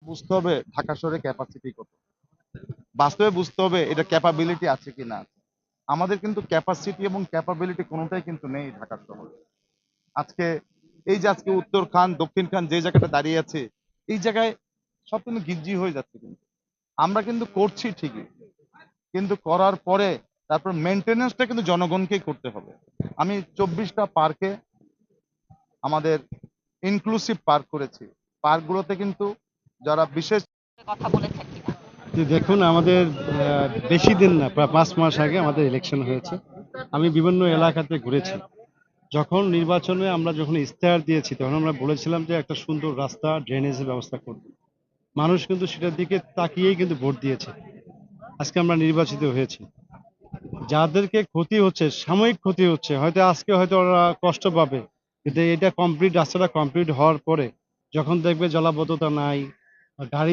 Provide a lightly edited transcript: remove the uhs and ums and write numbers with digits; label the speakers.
Speaker 1: বুঝতে হবে ঢাকা শহরের ক্যাপাসিটি কত, বাস্তবে বুঝতে হবে এটা ক্যাপাবিলিটি আছে কি না। আমাদের কিন্তু ক্যাপাসিটি এবং ক্যাপাবিলিটি কোনোটাই কিন্তু নেই ঢাকা শহরে। আজকে এই যে আজকে উত্তর খান দক্ষিণ খান যে জায়গাটা দাঁড়িয়ে আছে, এই জায়গায় সব কিন্তু গিজ্জি হয়ে যাচ্ছে। কিন্তু আমরা কিন্তু করছি ঠিকই, কিন্তু করার পরে তারপর মেনটেনেন্সটা কিন্তু জনগণকেই করতে হবে। আমি 24টা পার্কে আমাদের ইনক্লুসিভ পার্ক করেছি। পার্কগুলোতে কিন্তু যারা বিশেষ
Speaker 2: কথা বলেছেন কিনা?
Speaker 3: দেখুন, আমাদের বেশি দিন না, প্রায় 5 মাস আগে আমাদের ইলেকশন হয়েছে। আমি বিভিন্ন এলাকাতে ঘুরেছি। যখন নির্বাচনে আমরা যখন ইশতেহার দিয়েছি তখন আমরা বলেছিলাম যে একটা সুন্দর রাস্তা, ড্রেনেজের ব্যবস্থা করব। মানুষ কিন্তু সেটার দিকে তাকিয়েই কিন্তু ভোট দিয়েছে। আজকে আমরা নির্বাচিত হয়েছি। যাদেরকে ক্ষতি হচ্ছে, সাময়িক ক্ষতি হচ্ছে, হয়তো আজকে হয়তো ওরা কষ্ট পাবে, কিন্তু এটা কমপ্লিট, রাস্তাটা কমপ্লিট হওয়ার পরে যখন দেখবে জলাবদ্ধতা নাই, গাড়ি